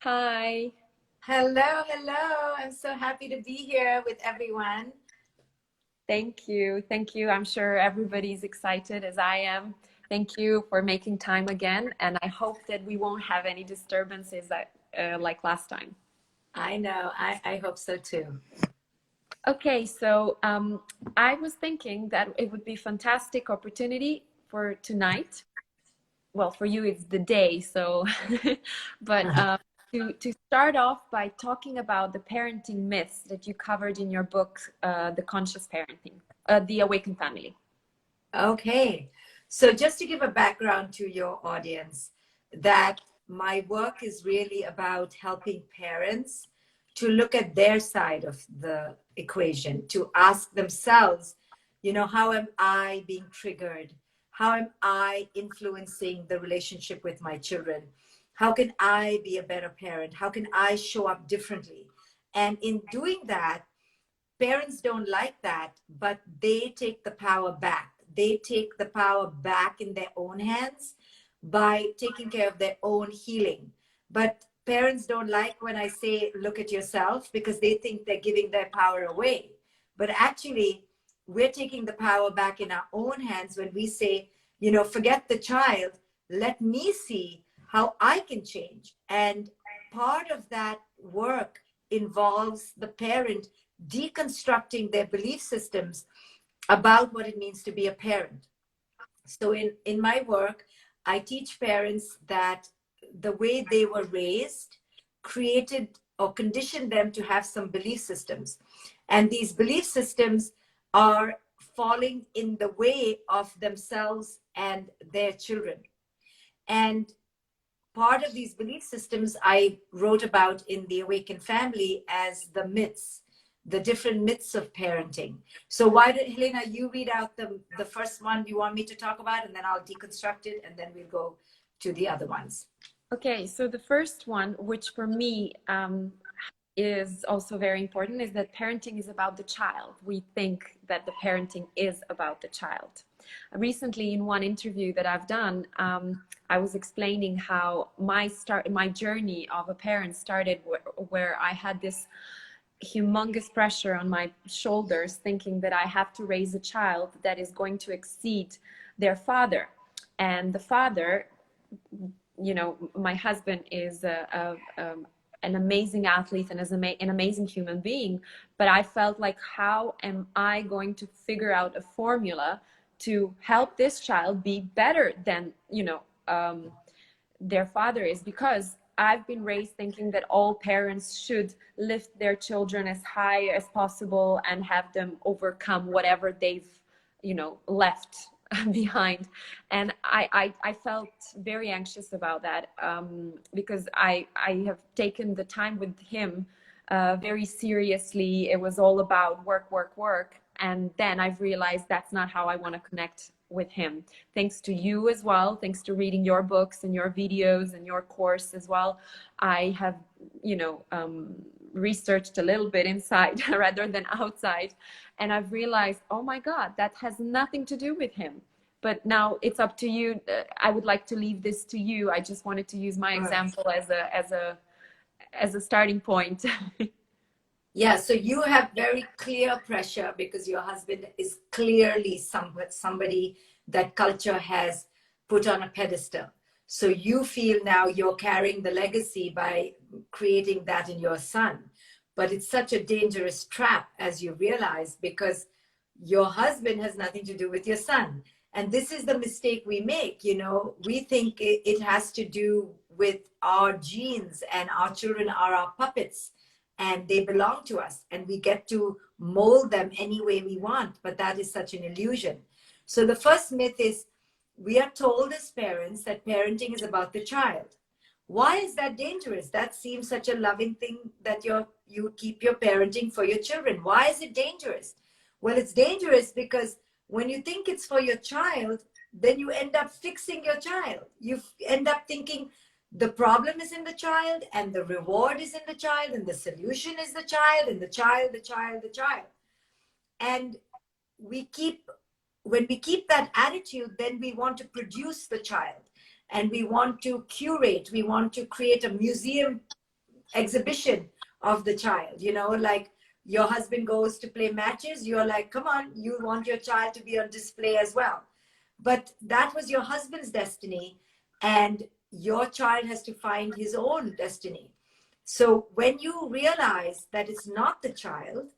Hi. Hello, hello. I'm so happy to be here with everyone. Thank you. Thank you. I'm sure everybody's excited as I am. Thank you for making time again. And I hope that we won't have any disturbances like last time. I know, I hope so too. Okay, so I was thinking that it would be fantastic opportunity for tonight. Well, for you, it's the day. So, but to start off by talking about the parenting myths that you covered in your book, The Conscious Parenting, The Awaken Family. Okay, so just to give a background to your audience, that my work is really about helping parents to look at their side of the equation, to ask themselves, how am I being triggered? How am I influencing the relationship with my children? How can I be a better parent? How can I show up differently? And in doing that, parents don't like that, but they take the power back. They take the power back in their own hands by taking care of their own healing. But parents don't like when I say, look at yourself, because they think they're giving their power away. But actually, we're taking the power back in our own hands when we say, forget the child, let me see how I can change. And part of that work involves the parent deconstructing their belief systems about what it means to be a parent. So in my work, I teach parents that the way they were raised created or conditioned them to have some belief systems. And these belief systems are falling in the way of themselves and their children. And part of these belief systems I wrote about in The Awaken Family as the myths, the different myths of parenting. So why did Halina, you read out the first one you want me to talk about, and then I'll deconstruct it, and then we'll go to the other ones. Okay, so the first one, which for me is also very important, is that parenting is about the child. We think that the parenting is about the child. Recently, in one interview that I've done, I was explaining how my journey of a parent started where I had this humongous pressure on my shoulders, thinking that I have to raise a child that is going to exceed their father. And the father, my husband is an amazing athlete and is an amazing human being, but I felt like, how am I going to figure out a formula to help this child be better than their father is? Because I've been raised thinking that all parents should lift their children as high as possible and have them overcome whatever they've left behind. And I felt very anxious about that, because I have taken the time with him very seriously. It was all about work, work, work. And then I've realized that's not how I want to connect with him. Thanks to you as well, thanks to reading your books and your videos and your course as well, I have researched a little bit inside rather than outside, and I've realized, oh my God, that has nothing to do with him. But now it's up to you. I would like to leave this to you. I just wanted to use my example as a starting point. Yeah, so you have very clear pressure because your husband is clearly somebody that culture has put on a pedestal. So you feel now you're carrying the legacy by creating that in your son. But it's such a dangerous trap, as you realize, because your husband has nothing to do with your son. And this is the mistake we make. We think it has to do with our genes and our children are our puppets and they belong to us and we get to mold them any way we want. But that is such an illusion. So the first myth is we are told as parents that parenting is about the child. Why is that dangerous? That seems such a loving thing that you keep your parenting for your children. Why is it dangerous? Well, it's dangerous because when you think it's for your child, then you end up fixing your child. You end up thinking the problem is in the child and the reward is in the child and the solution is the child and the child, the child, the child. And when we keep that attitude, then we want to produce the child and we want to curate, we want to create a museum exhibition of the child, you know, like your husband goes to play matches, you're like, come on, you want your child to be on display as well. But that was your husband's destiny, and your child has to find his own destiny. So when you realize that it's not the child,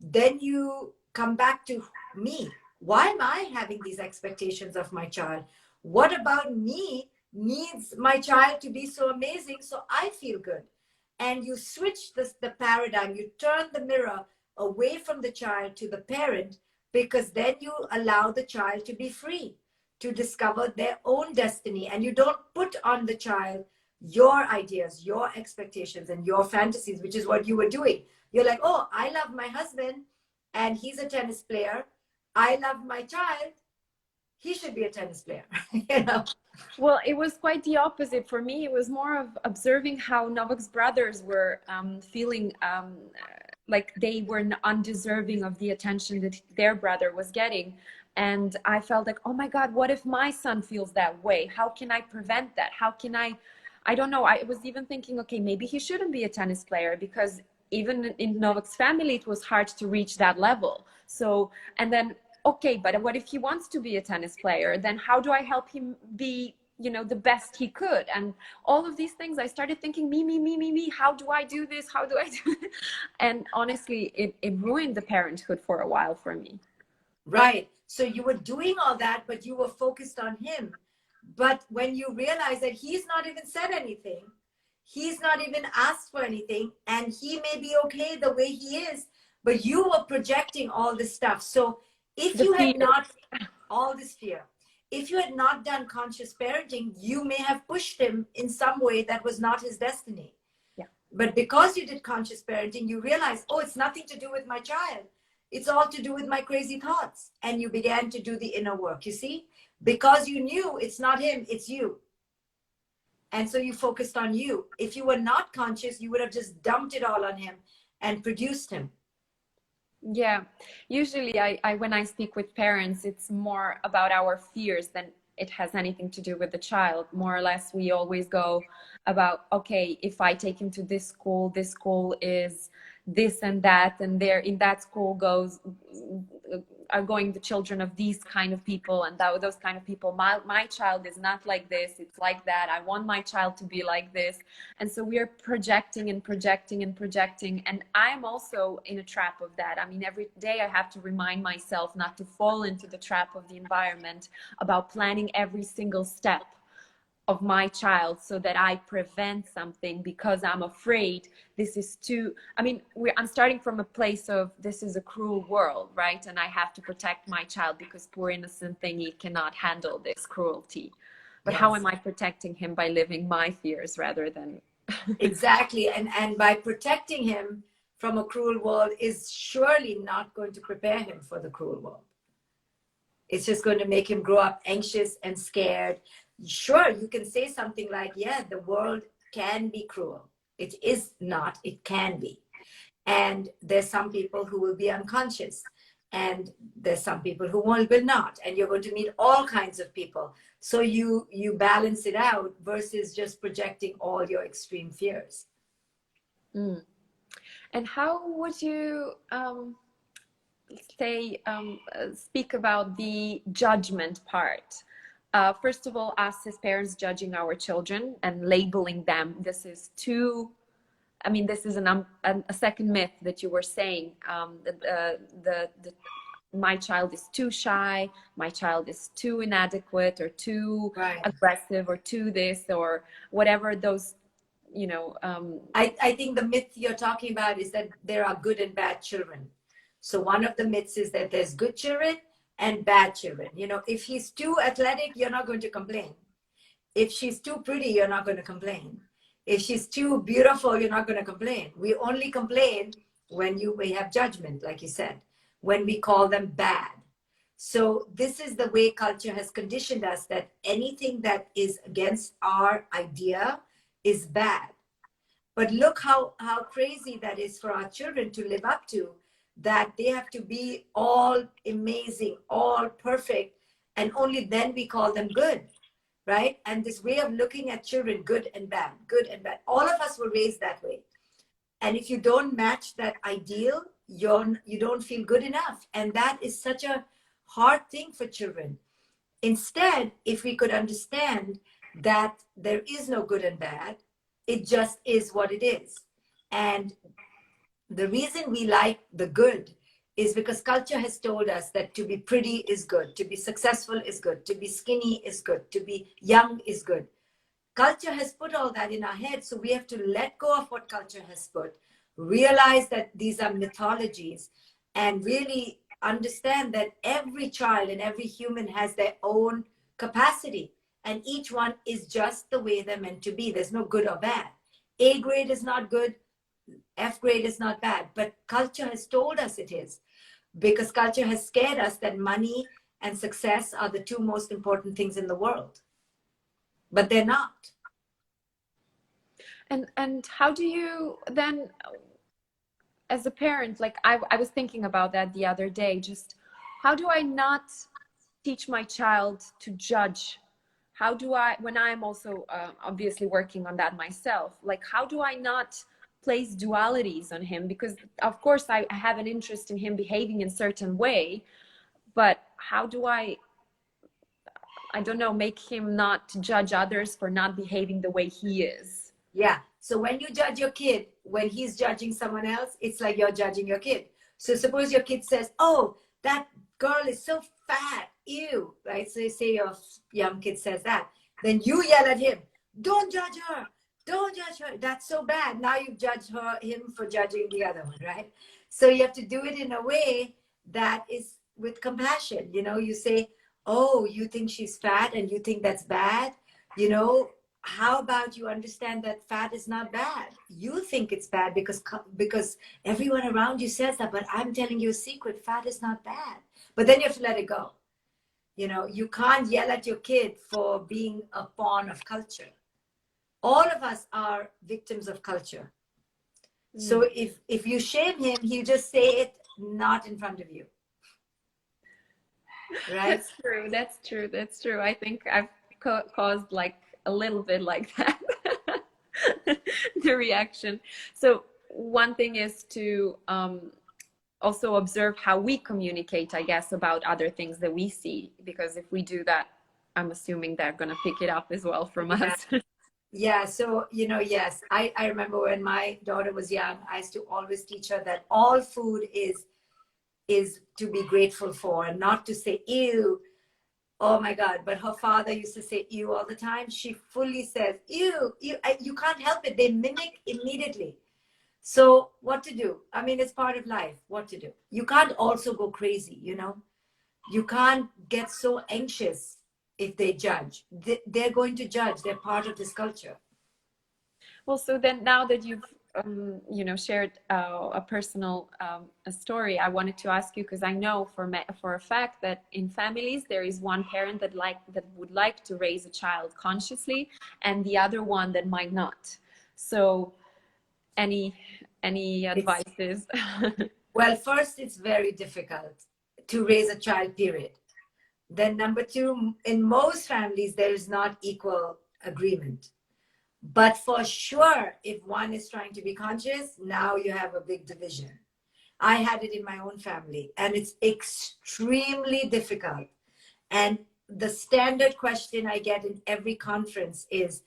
then you come back to me. Why am I having these expectations of my child? What about me needs my child to be so amazing so I feel good? And you switch the paradigm, you turn the mirror away from the child to the parent, because then you allow the child to be free to discover their own destiny. And you don't put on the child your ideas, your expectations, and your fantasies, which is what you were doing. You're like, oh, I love my husband and he's a tennis player. I love my child. He should be a tennis player. You know? Well, it was quite the opposite for me. It was more of observing how Novak's brothers were feeling like they were undeserving of the attention that their brother was getting. And I felt like, oh my God, what if my son feels that way? How can I prevent that? How can I don't know. I was even thinking, okay, maybe he shouldn't be a tennis player, because even in Novak's family, it was hard to reach that level. So, and then, okay, but what if he wants to be a tennis player? Then how do I help him be, you know, the best he could? And all of these things, I started thinking, me. How do I do this? How do I do it? And honestly, it ruined the parenthood for a while for me. Right. So you were doing all that, but you were focused on him. But when you realize that he's not even said anything, he's not even asked for anything, and he may be okay the way he is, but you were projecting all this stuff. So if you had not, all this fear, if you had not done conscious parenting, you may have pushed him in some way that was not his destiny. Yeah. But because you did conscious parenting, you realized, oh, it's nothing to do with my child. It's all to do with my crazy thoughts. And you began to do the inner work, you see? Because you knew it's not him, it's you. And so you focused on you. If you were not conscious, you would have just dumped it all on him and produced him. Yeah, usually I when I speak with parents, it's more about our fears than it has anything to do with the child. More or less, we always go about, okay, if I take him to this school is this and that, and there in that school are going the children of these kind of people, and those kind of people. My child is not like this, it's like that. I want my child to be like this. And so we are projecting and projecting and projecting. And I'm also in a trap of that. I mean, every day I have to remind myself not to fall into the trap of the environment, about planning every single step of my child so that I prevent something, because I'm afraid this is too, I mean, I'm starting from a place of, this is a cruel world, right? And I have to protect my child because poor innocent thingy cannot handle this cruelty. But Yes. How am I protecting him? By living my fears rather than... Exactly. And by protecting him from a cruel world is surely not going to prepare him for the cruel world. It's just going to make him grow up anxious and scared. Sure, you can say something like, yeah, the world can be cruel. It is not, it can be. And there's some people who will be unconscious, and there's some people who will not. And you're going to meet all kinds of people. So you balance it out versus just projecting all your extreme fears. Mm. And how would you speak about the judgment part? First of all, us as parents judging our children and labeling them. This is too, I mean, this is a second myth that you were saying. My child is too shy, my child is too inadequate, or too aggressive, or too this, or whatever those, you know. I think the myth you're talking about is that there are good and bad children. So one of the myths is that there's good children and bad children. You know, if he's too athletic, you're not going to complain. If she's too pretty, you're not going to complain. If she's too beautiful, you're not going to complain. We only complain when we have judgment, like you said, when we call them bad. So this is the way culture has conditioned us, that anything that is against our idea is bad. But look how crazy that is for our children to live up to, that they have to be all amazing, all perfect, and only then we call them good, right? And this way of looking at children, good and bad, good and bad. All of us were raised that way. And if you don't match that ideal, you don't feel good enough. And that is such a hard thing for children. Instead, if we could understand that there is no good and bad, it just is what it is. And the reason we like the good is because culture has told us that to be pretty is good, to be successful is good, to be skinny is good, to be young is good. Culture has put all that in our heads, so we have to let go of what culture has put, realize that these are mythologies, and really understand that every child and every human has their own capacity, and each one is just the way they're meant to be. There's no good or bad. A grade is not good, F grade is not bad, but culture has told us it is, because culture has scared us that money and success are the two most important things in the world. But they're not. And how do you then, as a parent, like I was thinking about that the other day, just how do I not teach my child to judge? How do I, when I'm also obviously working on that myself, like how do I not place dualities on him? Because of course I have an interest in him behaving in a certain way, but how do I don't know, make him not judge others for not behaving the way he is? Yeah. So when you judge your kid, when he's judging someone else, it's like you're judging your kid. So suppose your kid says, oh, that girl is so fat, ew, right? So you say your young kid says that. Then you yell at him, don't judge her. Don't judge her. That's so bad. Now you've judged him for judging the other one, right? So you have to do it in a way that is with compassion. You know, you say, oh, you think she's fat and you think that's bad? You know, how about you understand that fat is not bad? You think it's bad because everyone around you says that, but I'm telling you a secret, fat is not bad. But then you have to let it go. You know, you can't yell at your kid for being a pawn of culture. All of us are victims of culture. So if you shame him, he'll just say it not in front of you. Right? That's true. That's true. That's true. I think I've caused like a little bit like that, the reaction. So one thing is to also observe how we communicate, I guess, about other things that we see, because if we do that, I'm assuming they're going to pick it up as well from us. Yeah. So, you know, yes, I remember when my daughter was young, I used to always teach her that all food is to be grateful for, and not to say, ew, oh my God. But her father used to say ew all the time. She fully says, ew, ew. You can't help it. They mimic immediately. So what to do? I mean, it's part of life. What to do? You can't also go crazy, you know? You can't get so anxious if they judge. They're going to judge. They're part of this culture. Well, so then now that you've you know, shared a personal a story, I wanted to ask you, because I know for a fact that in families there is one parent that would like to raise a child consciously, and the other one that might not. So any advices? Well, first, it's very difficult to raise a child, period. Then number two, in most families, there is not equal agreement. But for sure, if one is trying to be conscious, now you have a big division. I had it in my own family, and it's extremely difficult. And the standard question I get in every conference is,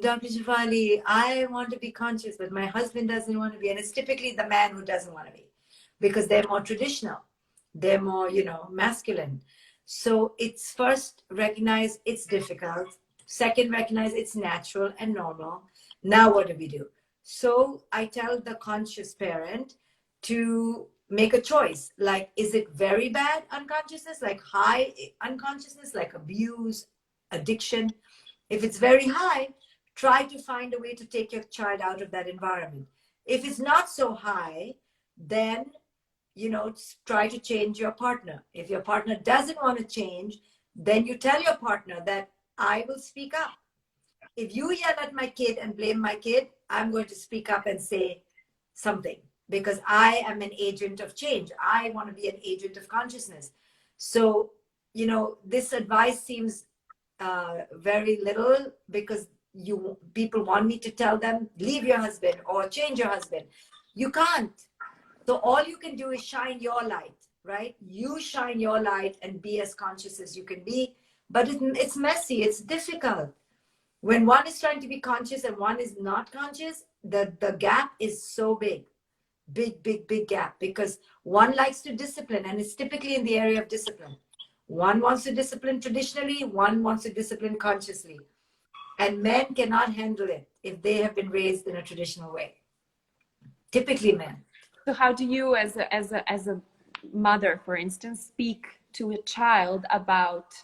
Dr. Shefali, I want to be conscious, but my husband doesn't want to be. And it's typically the man who doesn't want to be, because they're more traditional. They're more, you know, masculine. So it's first recognize it's difficult. Second, recognize it's natural and normal. Now what do we do? So I tell the conscious parent to make a choice. Like, is it very bad unconsciousness, like high unconsciousness, like abuse, addiction? If it's very high, try to find a way to take your child out of that environment. If it's not so high, then, you know, try to change your partner. If your partner doesn't want to change, then you tell your partner that I will speak up. If you yell at my kid and blame my kid, I'm going to speak up and say something, because I am an agent of change. I want to be an agent of consciousness. So, you know, this advice seems very little because people want me to tell them, leave your husband or change your husband. You can't. So all you can do is shine your light, right? You shine your light and be as conscious as you can be. But it's messy. It's difficult. When one is trying to be conscious and one is not conscious, the gap is so big. Big gap, because one likes to discipline, and it's typically in the area of discipline. One wants to discipline traditionally, one wants to discipline consciously. And men cannot handle it if they have been raised in a traditional way. Typically men. So how do you, as a mother, for instance, speak to a child about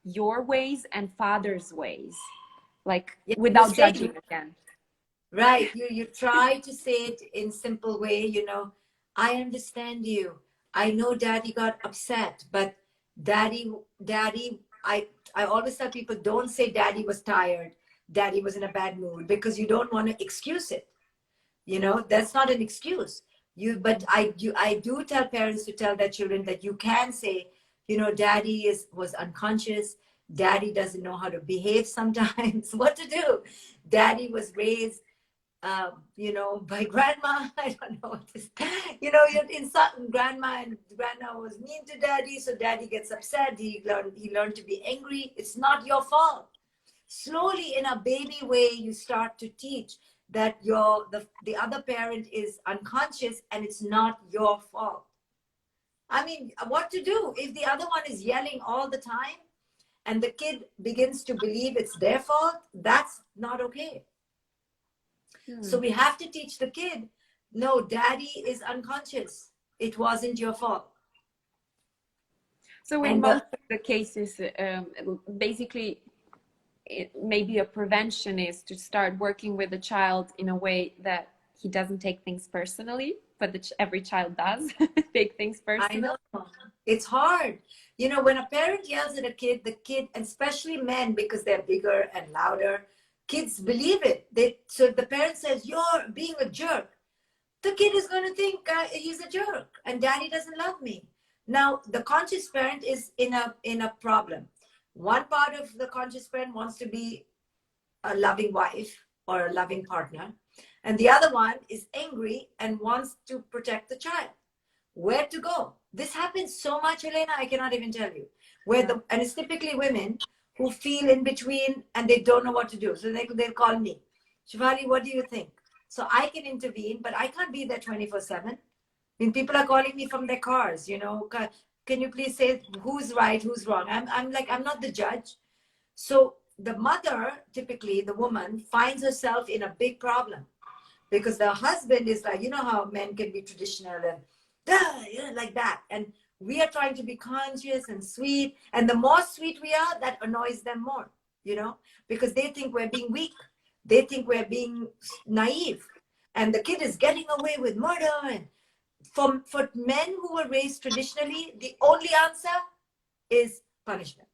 your ways and father's ways, like without judging again? Right. You try to say it in simple way, you know, I understand you. I know daddy got upset, but daddy, I always tell people, don't say daddy was tired, daddy was in a bad mood, because you don't want to excuse it. You know, that's not an excuse. But I do tell parents to tell their children that you can say, you know, daddy was unconscious. Daddy doesn't know how to behave sometimes. What to do? Daddy was raised you know, by grandma. I don't know what this, you know, in certain grandma and grandma was mean to daddy, so daddy gets upset. He learned to be angry. It's not your fault. Slowly, in a baby way, you start to teach that the other parent is unconscious and it's not your fault. I mean, what to do if the other one is yelling all the time and the kid begins to believe it's their fault? That's not okay. So we have to teach the kid, no, daddy is unconscious. It wasn't your fault. So in most of the cases, basically, maybe a prevention is to start working with the child in a way that he doesn't take things personally, but every child does take things personally. I know. It's hard. You know, when a parent yells at a kid, the kid, and especially men, because they're bigger and louder, kids believe it. So if the parent says, you're being a jerk, the kid is going to think he's a jerk and daddy doesn't love me. Now, the conscious parent is in a problem. One part of the conscious parent wants to be a loving wife or a loving partner, and the other one is angry and wants to protect the child. Where to go? This happens so much, Halina, I cannot even tell you. And it's typically women who feel in between and they don't know what to do. So they'll call me, Shefali, what do you think? So I can intervene, but I can't be there 24/7. I mean, people are calling me from their cars, you know, can you please say who's right, who's wrong? I'm like, I'm not the judge. So the mother, typically the woman, finds herself in a big problem because the husband is like, you know how men can be traditional and like that. And we are trying to be conscious and sweet. And the more sweet we are, that annoys them more, you know, because they think we're being weak. They think we're being naive. And the kid is getting away with murder. And for men who were raised traditionally, the only answer is punishment.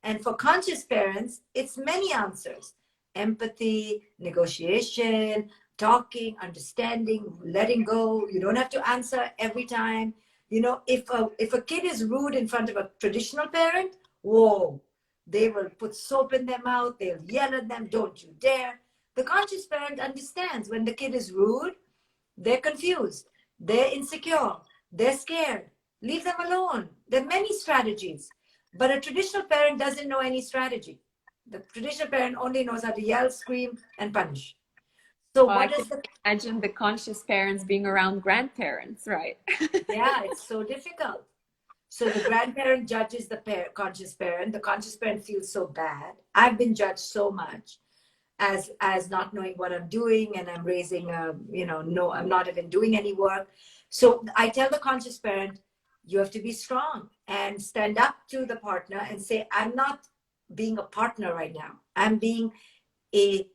And for conscious parents, it's many answers: empathy, negotiation, talking, understanding, letting go. You don't have to answer every time. You know, if a kid is rude in front of a traditional parent, whoa, they will put soap in their mouth. They'll yell at them, don't you dare. The conscious parent understands when the kid is rude, they're confused, they're insecure, they're scared. Leave them alone. There are many strategies. But a traditional parent doesn't know any strategy. The traditional parent only knows how to yell, scream, and punish. So well, what is imagine the conscious parents being around grandparents, right? Yeah, it's so difficult. So the grandparent judges the conscious parent. The conscious parent feels so bad. I've been judged so much as not knowing what I'm doing, and I'm raising no, I'm not even doing any work. So I tell the conscious parent, you have to be strong and stand up to the partner and say, I'm not being a partner right now. I'm being a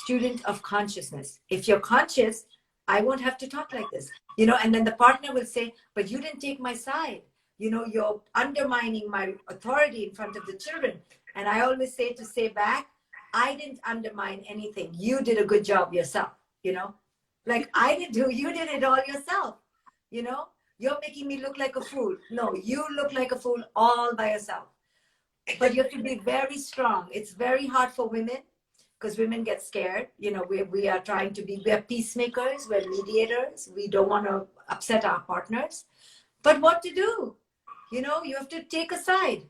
student of consciousness. If you're conscious, I won't have to talk like this, you know. And then the partner will say, but you didn't take my side. You know, you're undermining my authority in front of the children. And I always say back, I didn't undermine anything. You did a good job yourself, you know. Like I didn't do, you did it all yourself, you know. You're making me look like a fool. No, you look like a fool all by yourself. but you have to be very strong. It's very hard for women because women get scared. You know, we are trying to be, we're peacemakers, we're mediators. We don't want to upset our partners. But what to do? You know, you have to take a side.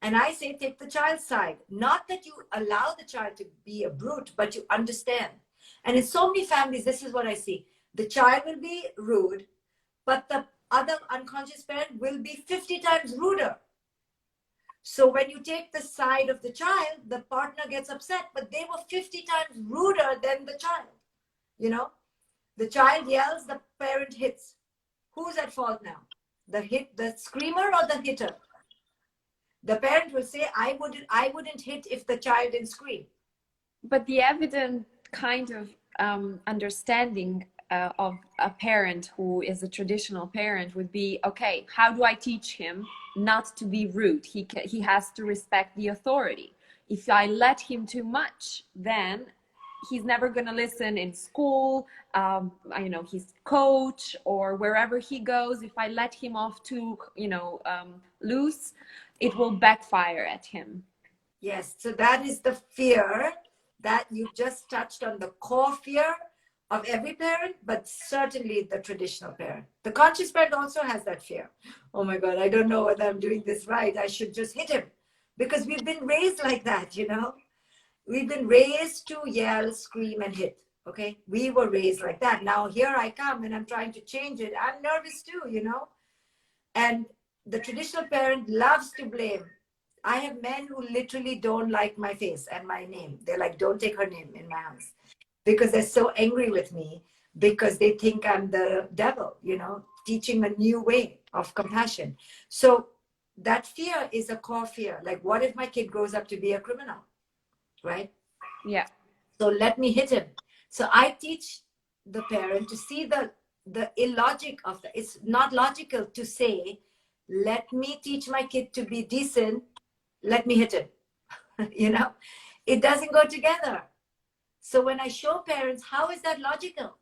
And I say, take the child's side. Not that you allow the child to be a brute, but you understand. And in so many families, this is what I see. The child will be rude, but the other unconscious parent will be 50 times ruder. So when you take the side of the child, the partner gets upset, but they were 50 times ruder than the child. You know, the child yells, the parent hits. Who's at fault now? The screamer or the hitter? The parent will say, I wouldn't hit if the child didn't scream. But the evident kind of understanding of a parent who is a traditional parent would be, okay, how do I teach him not to be rude? He has to respect the authority. If I let him too much, then he's never going to listen in school, you know, his coach or wherever he goes. If I let him off too, you know, loose, it will backfire at him. Yes, so that is the fear that you just touched on, the core fear of every parent, but certainly the traditional parent. The conscious parent also has that fear. Oh my God, I don't know whether I'm doing this right. I should just hit him. Because we've been raised like that, you know. We've been raised to yell, scream, and hit. Okay, we were raised like that. Now here I come and I'm trying to change it. I'm nervous too, you know. And the traditional parent loves to blame. I have men who literally don't like my face and my name. They're like, don't take her name in my house, because they're so angry with me because they think I'm the devil, you know, teaching a new way of compassion. So that fear is a core fear. Like, what if my kid grows up to be a criminal, right? Yeah. So let me hit him. So I teach the parent to see the illogic of that. It's not logical to say, let me teach my kid to be decent, let me hit him. You know, it doesn't go together. So when I show parents, how is that logical?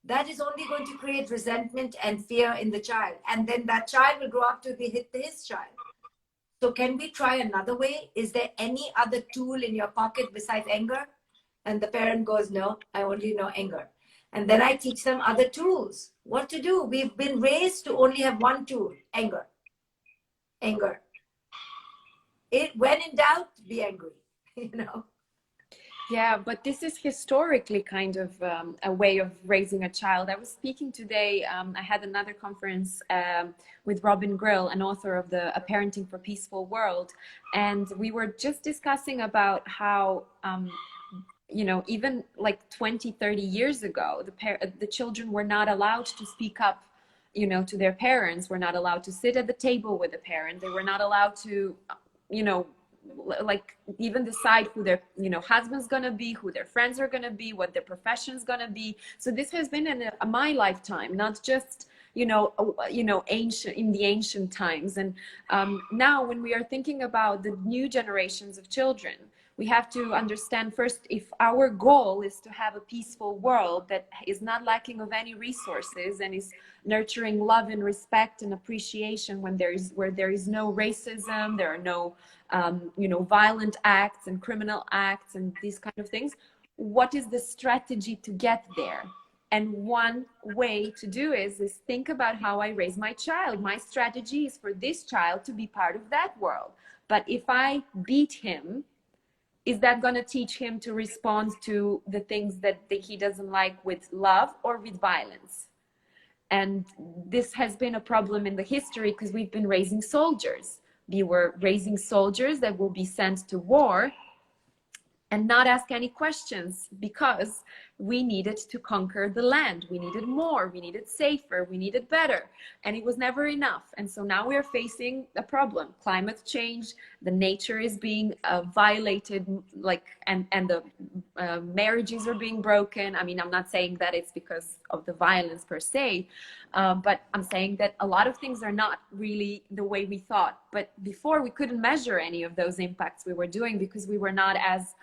That is only going to create resentment and fear in the child. And then that child will grow up to be hit his child. So can we try another way? Is there any other tool in your pocket besides anger? And the parent goes, no, I only know anger. And then I teach them other tools, what to do. We've been raised to only have one tool, anger. Anger. When in doubt, be angry, you know. Yeah, but this is historically kind of a way of raising a child. I was speaking today, I had another conference with Robin Grill, an author of A Parenting for Peaceful World. And we were just discussing about how, you know, even like 20, 30 years ago, the children were not allowed to speak up, you know, to their parents, were not allowed to sit at the table with the parent. They were not allowed to, you know, like even decide who their, you know, husband's gonna be, who their friends are gonna be, what their profession's gonna be. So this has been in my lifetime, not just, you know, ancient, in the ancient times. And now when we are thinking about the new generations of children, we have to understand first, if our goal is to have a peaceful world that is not lacking of any resources and is nurturing love and respect and appreciation, where there is no racism, there are no you know, violent acts and criminal acts and these kind of things, what is the strategy to get there? And one way to do is think about how I raise my child. My strategy is for this child to be part of that world. But if I beat him, is that going to teach him to respond to the things that he doesn't like with love or with violence? And this has been a problem in the history because we've been raising soldiers. We were raising soldiers that will be sent to war and not ask any questions, because we needed to conquer the land. We needed more, we needed safer, we needed better, and it was never enough. And so now we are facing a problem, climate change, the nature is being violated, like, and the marriages are being broken. I mean, I'm not saying that it's because of the violence per se, but I'm saying that a lot of things are not really the way we thought. But before, we couldn't measure any of those impacts we were doing because we were not as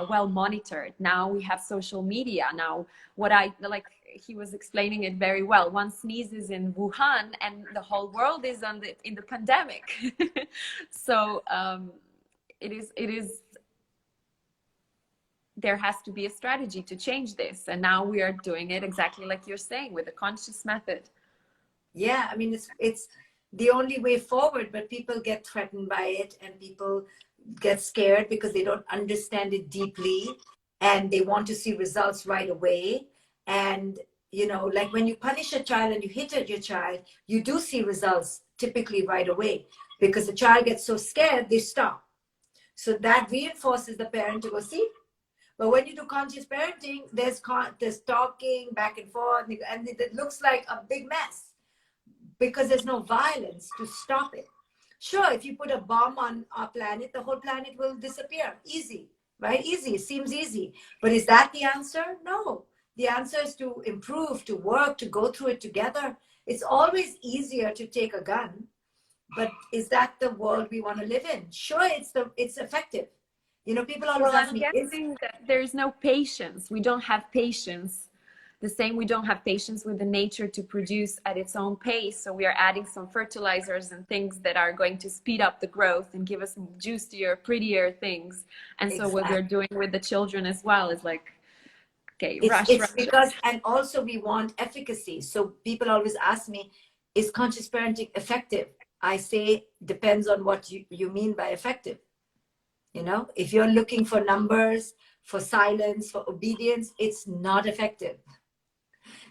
well monitored. Now we have social media. Now, what I like, he was explaining it very well. One sneezes in Wuhan and the whole world is in the pandemic. So it is there has to be a strategy to change this, and now we are doing it exactly like you're saying, with a conscious method. Yeah, I mean, it's the only way forward, but people get threatened by it, and people get scared because they don't understand it deeply, and they want to see results right away. And you know, like when you punish a child and you hit at your child, you do see results typically right away, because the child gets so scared they stop. So that reinforces the parent to go, see. But when you do conscious parenting, there's talking back and forth, and it looks like a big mess because there's no violence to stop it. Sure, if you put a bomb on our planet, the whole planet will disappear. Easy, right? Easy. It seems easy. But is that the answer? No. The answer is to improve, to work, to go through it together. It's always easier to take a gun, but is that the world we want to live in? Sure, it's effective. You know, people always ask I'm me, guessing that there's no patience. We don't have patience. The same, we don't have patience with the nature to produce at its own pace. So we are adding some fertilizers and things that are going to speed up the growth and give us juicier, prettier things. And so what we're doing with the children as well is like, okay, rush. Because, and also we want efficacy. So people always ask me, is conscious parenting effective? I say, depends on what you mean by effective. You know, if you're looking for numbers, for silence, for obedience, it's not effective.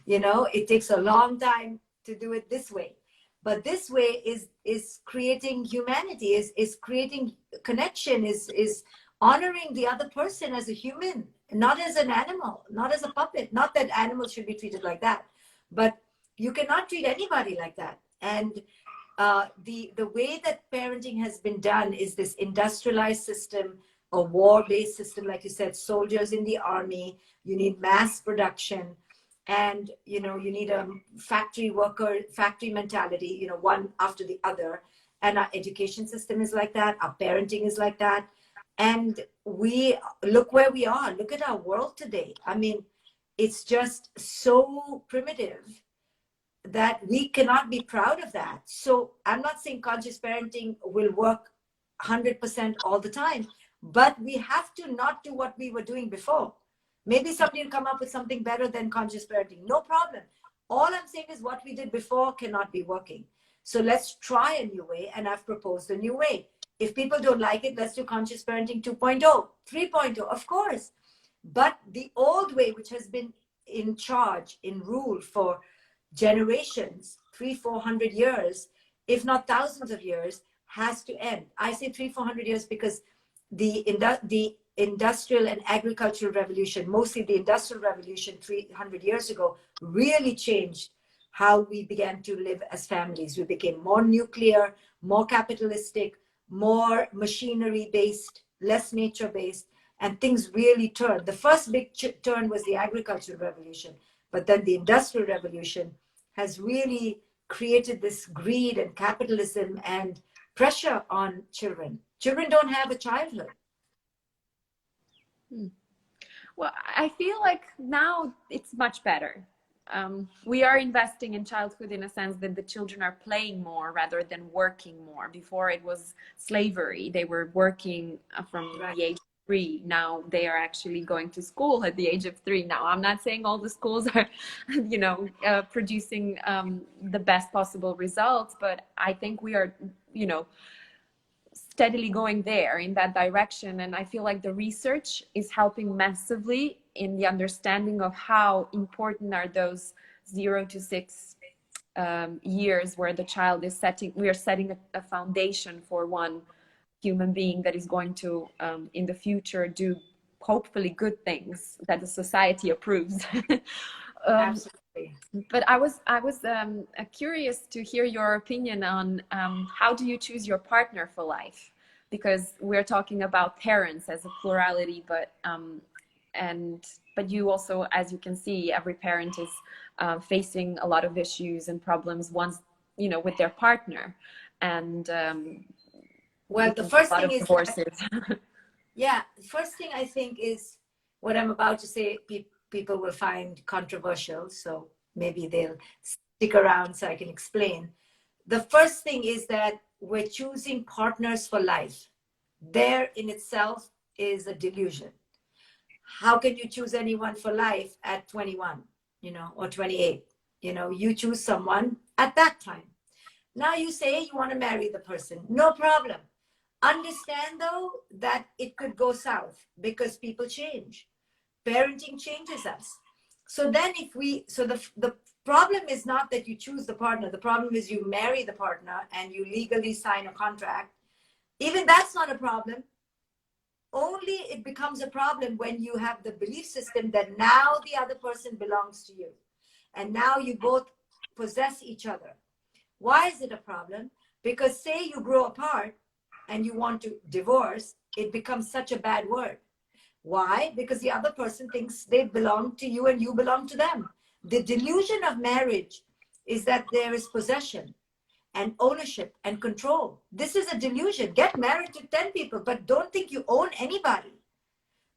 You know, it takes a long time to do it this way. But this way is creating humanity, is creating connection, is honoring the other person as a human, not as an animal, not as a puppet. Not that animals should be treated like that, but you cannot treat anybody like that. And the way that parenting has been done is this industrialized system, a war-based system, like you said, soldiers in the army, you need mass production, and you know, you need a factory mentality, you know, one after the other. And our education system is like that, our parenting is like that. And we look where we are, look at our world today. I mean, it's just so primitive that we cannot be proud of that. So I'm not saying conscious parenting will work 100% all the time, but we have to not do what we were doing before. Maybe somebody will come up with something better than conscious parenting. No problem. All I'm saying is what we did before cannot be working. So let's try a new way, and I've proposed a new way. If people don't like it, let's do conscious parenting 2.0, 3.0, of course. But the old way, which has been in charge, in rule for generations, 300-400 years, if not thousands of years, has to end. I say 300-400 years because the industrial and agricultural revolution, mostly the industrial revolution 300 years ago, really changed how we began to live as families. We became more nuclear, more capitalistic, more machinery based, less nature based, and things really turned. The first big turn was the agricultural revolution, but then the industrial revolution has really created this greed and capitalism and pressure on children. Children don't have a childhood. Well, I feel like now it's much better. We are investing in childhood in a sense that the children are playing more rather than working more. Before it was slavery. They were working from the age of 3. Now they are actually going to school at the age of 3. Now, I'm not saying all the schools are, you know, producing the best possible results, but I think we are, you know, steadily going there in that direction. And I feel like the research is helping massively in the understanding of how important are those 0 to 6 years where the child is we are setting a foundation for one human being that is going to in the future do hopefully good things that the society approves. Absolutely. But I was curious to hear your opinion on how do you choose your partner for life? Because we're talking about parents as a plurality, but you also, as you can see, every parent is facing a lot of issues and problems once, you know, with their partner. And well, the first thing is divorces. Yeah, first thing I think is what I'm about to say, people will find controversial, so maybe they'll stick around so I can explain. The first thing is that we're choosing partners for life. There in itself is a delusion. How can you choose anyone for life at 21, or 28? You choose someone at that time. Now you say you want to marry the person, no problem. Understand though that it could go south because people change. Parenting changes us. So then the problem is not that you choose the partner. The problem is you marry the partner and you legally sign a contract. Even that's not a problem. Only it becomes a problem when you have the belief system that now the other person belongs to you. And now you both possess each other. Why is it a problem? Because say you grow apart and you want to divorce, it becomes such a bad word. Why? Because the other person thinks they belong to you and you belong to them. The delusion of marriage is that there is possession and ownership and control. This is a delusion. Get married to 10 people, but don't think you own anybody.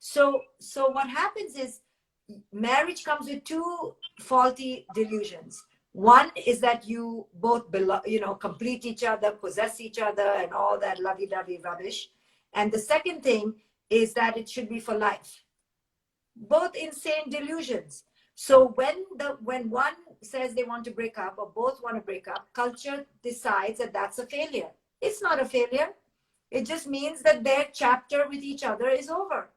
So what happens is marriage comes with two faulty delusions. One is that you both belong, complete each other, possess each other, and all that lovey-dovey rubbish. And the second thing is that it should be for life. Both insane delusions. So when one says they want to break up or both want to break up, culture decides that that's a failure. It's not a failure. It just means that their chapter with each other is over.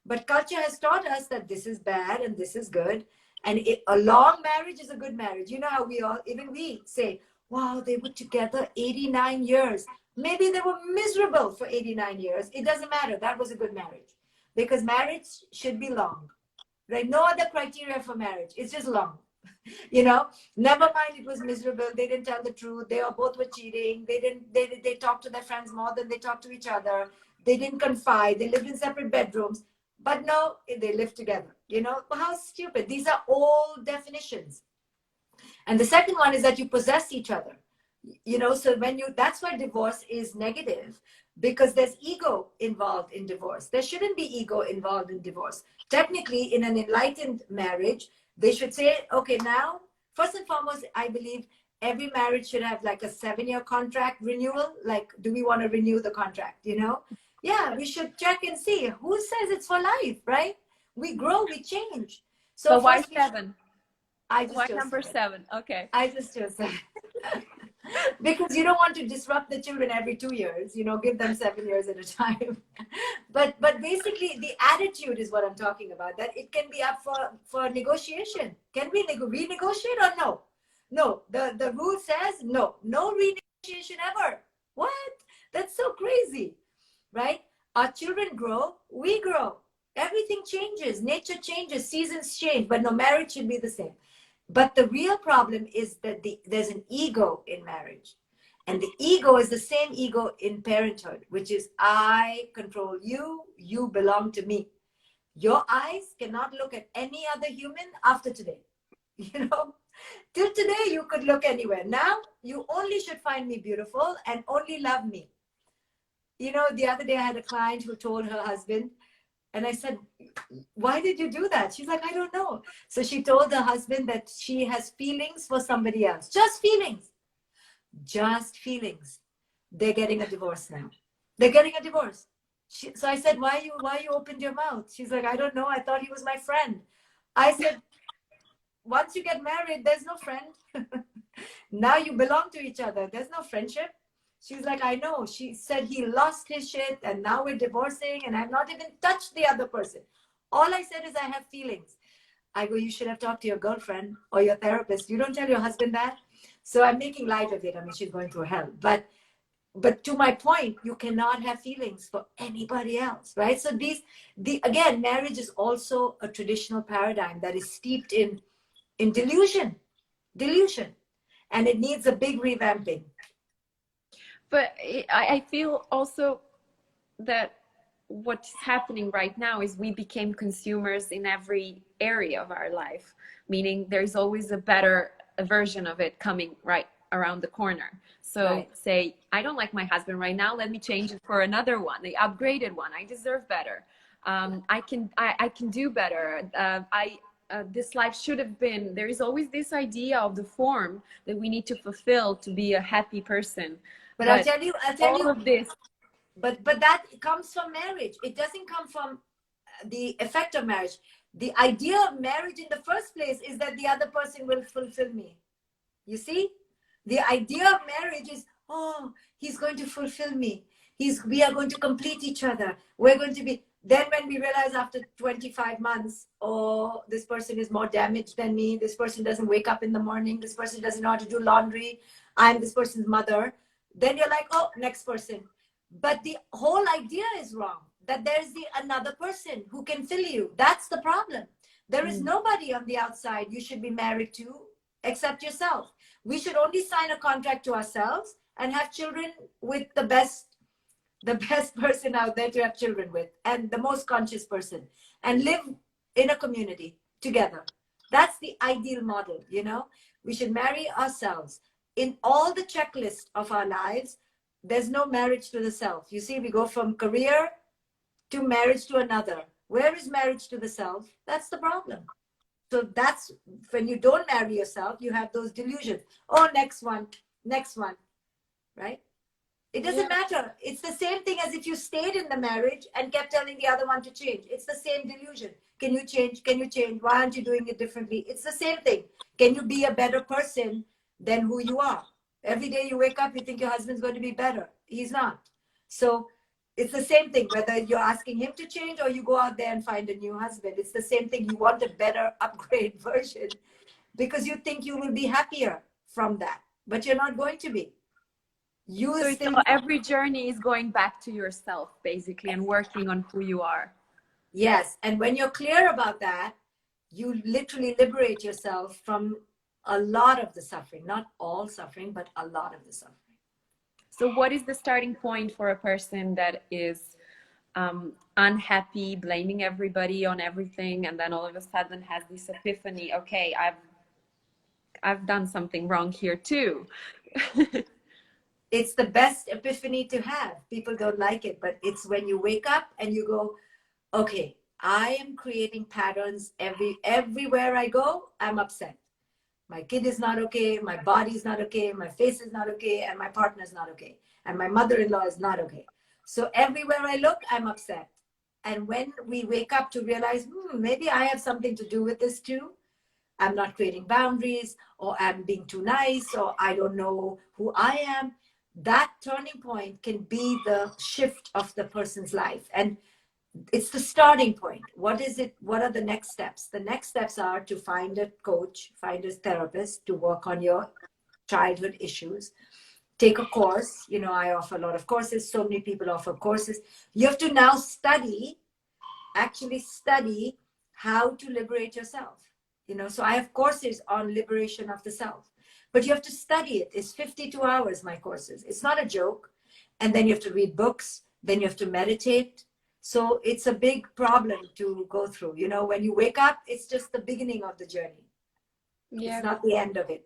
But culture has taught us that this is bad and this is good. And a long marriage is a good marriage. You know how even we say, wow, they were together 89 years. Maybe they were miserable for 89 years. It doesn't matter. That was a good marriage. Because marriage should be long. Right? No other criteria for marriage. It's just long. Never mind it was miserable. They didn't tell the truth. They both were cheating. They talked to their friends more than they talked to each other. They didn't confide. They lived in separate bedrooms. But no, they live together. How stupid. These are old definitions. And the second one is that you possess each other. So that's why divorce is negative, because there's ego involved in divorce. There shouldn't be ego involved in divorce. Technically, in an enlightened marriage, they should say, okay, now, first and foremost, I believe every marriage should have like a 7-year contract renewal. Like, do we want to renew the contract? Yeah, we should check and see who says it's for life, right? We grow, we change. So but why 7? Why number 7? Okay. I just chose 7. Because you don't want to disrupt the children every 2 years, give them 7 years at a time. But basically the attitude is what I'm talking about, that it can be up for negotiation. Can we renegotiate or no? No, the rule says no renegotiation ever. What? That's so crazy, right? Our children grow, we grow. Everything changes, nature changes, seasons change, but no, marriage should be the same. But the real problem is that there's an ego in marriage. And the ego is the same ego in parenthood, which is I control you, you belong to me. Your eyes cannot look at any other human after today. Till today, you could look anywhere. Now, you only should find me beautiful and only love me. The other day I had a client who told her husband, and I said, why did you do that? She's like, I don't know. So she told the husband that she has feelings for somebody else. Just feelings. Just feelings. They're getting a divorce now. They're getting a divorce. So I said, why you opened your mouth? She's like, I don't know. I thought he was my friend. I said, once you get married, there's no friend. Now you belong to each other. There's no friendship. She's like, I know. She said he lost his shit and now we're divorcing and I've not even touched the other person. All I said is I have feelings. I go, you should have talked to your girlfriend or your therapist. You don't tell your husband that. So I'm making light of it. I mean, she's going through hell. But to my point, you cannot have feelings for anybody else, right? So again, marriage is also a traditional paradigm that is steeped in delusion. And it needs a big revamping. But I feel also that what's happening right now is we became consumers in every area of our life, meaning there's always a better version of it coming right around the corner. So Right. say, I don't like my husband right now, let me change it for another one, the upgraded one. I deserve better. I can do better. This life should have been. There is always this idea of the form that we need to fulfill to be a happy person. But But I'll tell all you, of this, but that comes from marriage. It doesn't come from the effect of marriage. The idea of marriage in the first place is that the other person will fulfill me. You see, the idea of marriage is, oh, he's going to fulfill me. We are going to complete each other. We're going to be. Then when we realize after 25 months, oh, this person is more damaged than me. This person doesn't wake up in the morning. This person doesn't know how to do laundry. I'm this person's mother. Then you're like, oh, next person. But the whole idea is wrong, that there's another person who can fill you. That's the problem. There is nobody on the outside you should be married to except yourself. We should only sign a contract to ourselves and have children with the best person out there to have children with, and the most conscious person, and live in a community together. That's the ideal model, you know. We should marry ourselves. In all the checklist of our lives, there's no marriage to the self. You see, we go from career to marriage to another. Where is marriage to the self? That's the problem. So that's when you don't marry yourself, you have those delusions. Oh, next one, right? It doesn't matter. It's the same thing as if you stayed in the marriage and kept telling the other one to change. It's the same delusion. Can you change? Can you change? Why aren't you doing it differently? It's the same thing. Can you be a better person than who you are? Every day you wake up, you think your husband's going to be better. He's not. So it's the same thing, whether you're asking him to change or you go out there and find a new husband. It's the same thing. You want a better upgrade version because you think you will be happier from that, but you're not going to be. So every journey is going back to yourself, basically, and working on who you are. Yes. And when you're clear about that, you literally liberate yourself from a lot of the suffering, not all suffering, but a lot of the suffering. So what is the starting point for a person that is unhappy, blaming everybody on everything, and then all of a sudden has this epiphany, okay, I've done something wrong here too? It's the best epiphany to have. People don't like it, but it's when you wake up and you go, okay, I am creating patterns everywhere I go, I'm upset. My kid is not okay, my body is not okay, my face is not okay, and my partner is not okay, and my mother-in-law is not okay. So everywhere I look, I'm upset. And when we wake up to realize, maybe I have something to do with this too, I'm not creating boundaries, or I'm being too nice, or I don't know who I am, that turning point can be the shift of the person's life. And it's the starting point. What is it? What are the next steps? The next steps are to find a coach, find a therapist to work on your childhood issues. Take a course. You know, I offer a lot of courses. So many people offer courses. You have to now actually study how to liberate yourself. You know, so I have courses on liberation of the self, but you have to study it. It's 52 hours, my courses. It's not a joke. And then you have to read books. Then you have to meditate. So it's a big problem to go through. You know, when you wake up, it's just the beginning of the journey. Yeah. It's not the end of it.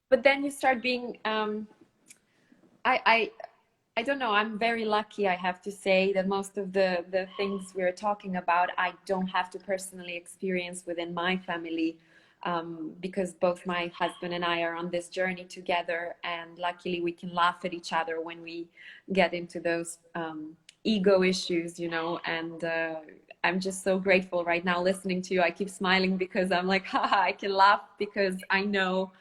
But then you start being, I don't know, I'm very lucky, I have to say, that most of the things we're talking about, I don't have to personally experience within my family, because both my husband and I are on this journey together, and luckily we can laugh at each other when we get into those ego issues, you know, and I'm just so grateful right now listening to you. I keep smiling because I'm like, haha, I can laugh because I know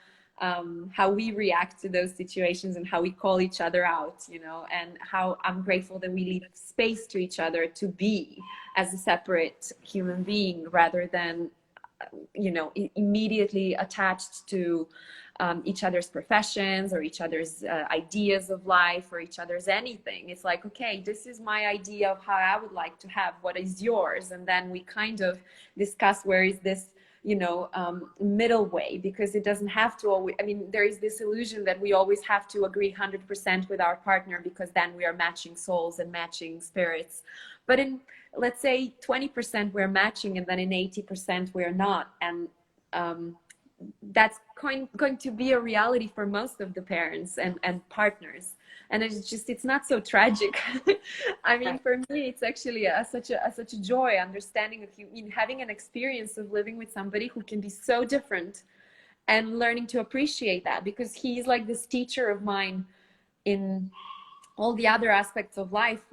how we react to those situations and how we call each other out, you know, and how I'm grateful that we leave space to each other to be as a separate human being rather than, you know, immediately attached to each other's professions or each other's ideas of life or each other's anything. It's like, okay, this is my idea of how I would like to have, what is yours? And then we kind of discuss where is this, you know, middle way, because it doesn't have to always, I mean, there is this illusion that we always have to agree 100% with our partner because then we are matching souls and matching spirits. But in, let's say 20% we're matching and then in 80% we're not. And that's going to be a reality for most of the parents and partners. And it's not so tragic. I mean, for me, it's actually such a joy understanding of you, in having an experience of living with somebody who can be so different, and learning to appreciate that, because he's like this teacher of mine in all the other aspects of life,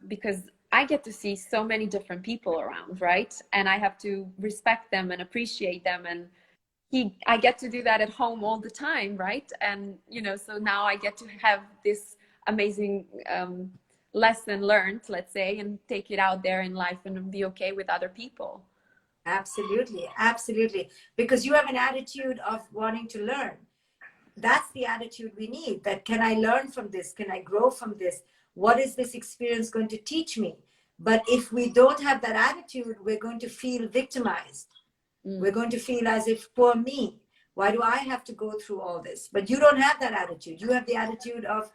because I get to see so many different people around, right? And I have to respect them and appreciate them. And I get to do that at home all the time, right? And, so now I get to have this amazing lesson learned, let's say, and take it out there in life and be okay with other people. Absolutely, absolutely. Because you have an attitude of wanting to learn. That's the attitude we need. That, can I learn from this? Can I grow from this? What is this experience going to teach me? But if we don't have that attitude, we're going to feel victimized. We're going to feel as if, poor me, why do I have to go through all this? But you don't have that attitude. You have the attitude of,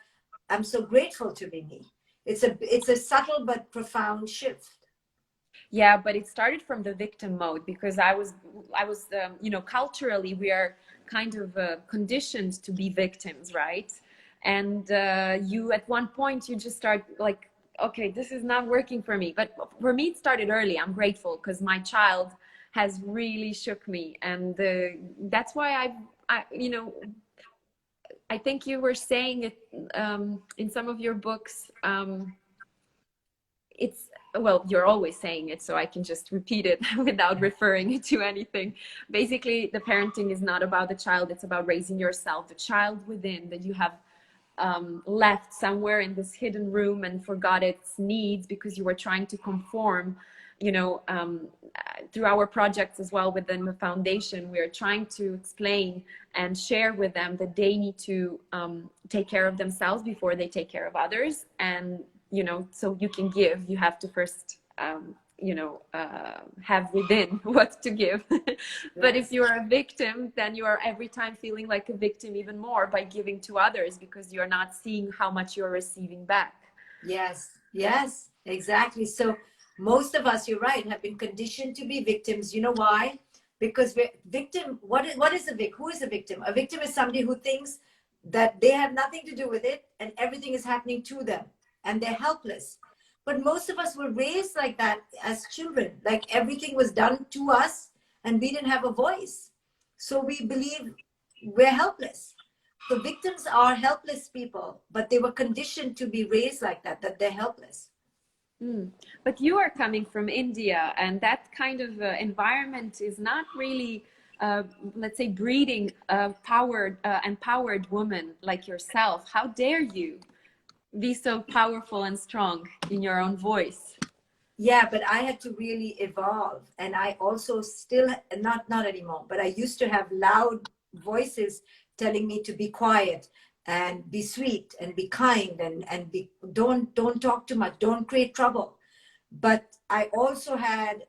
I'm so grateful to be me. It's a subtle but profound shift. Yeah, but it started from the victim mode, because I was culturally we are kind of conditioned to be victims, right? And you, at one point, you just start like, okay, this is not working for me. But for me, it started early. I'm grateful because my child has really shook me, and that's why I think you were saying it in some of your books. Well, you're always saying it, so I can just repeat it without referring to anything. Basically, the parenting is not about the child, it's about raising yourself, the child within that you have left somewhere in this hidden room and forgot its needs because you were trying to conform. Through our projects as well within the foundation, we are trying to explain and share with them that they need to take care of themselves before they take care of others. And so you can give, you have to first have within what to give. But if you're a victim, then you are every time feeling like a victim even more by giving to others, because you're not seeing how much you're receiving back. Yes, exactly. So most of us, you're right, have been conditioned to be victims. You know why? Because we're victim. What is a victim? Who is a victim? A victim is somebody who thinks that they have nothing to do with it and everything is happening to them and they're helpless. But most of us were raised like that as children, like everything was done to us and we didn't have a voice. So we believe we're helpless. So victims are helpless people, but they were conditioned to be raised like that they're helpless. But you are coming from India, and that kind of environment is not really, let's say, breeding a empowered woman like yourself. How dare you be so powerful and strong in your own voice? Yeah, but I had to really evolve. And I also still, not anymore, but I used to have loud voices telling me to be quiet and be sweet and be kind and don't talk too much, don't create trouble. But I also had,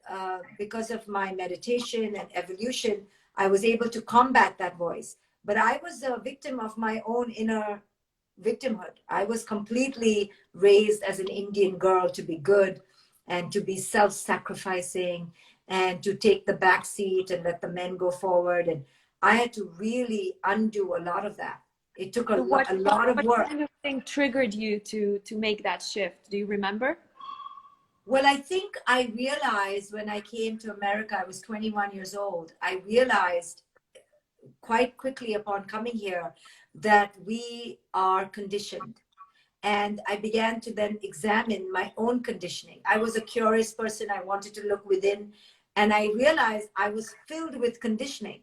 because of my meditation and evolution, I was able to combat that voice. But I was a victim of my own inner victimhood. I was completely raised as an Indian girl to be good and to be self-sacrificing and to take the back seat and let the men go forward. And I had to really undo a lot of that. It took a lot of work. What kind of thing triggered you to make that shift? Do you remember? Well, I think I realized when I came to America, I was 21 years old. I realized quite quickly upon coming here that we are conditioned. And I began to then examine my own conditioning. I was a curious person. I wanted to look within. And I realized I was filled with conditioning,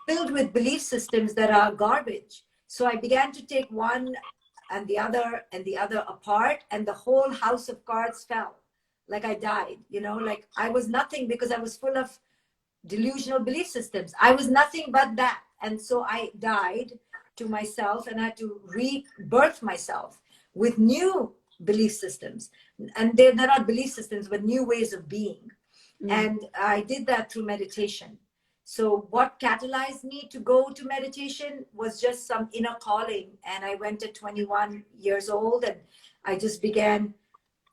filled with belief systems that are garbage. So I began to take one and the other apart, and the whole house of cards fell. Like I died, like I was nothing because I was full of delusional belief systems. I was nothing but that. And so I died to myself and I had to rebirth myself with new belief systems. And they're not belief systems, but new ways of being. And I did that through meditation. So what catalyzed me to go to meditation was just some inner calling. And I went at 21 years old and I just began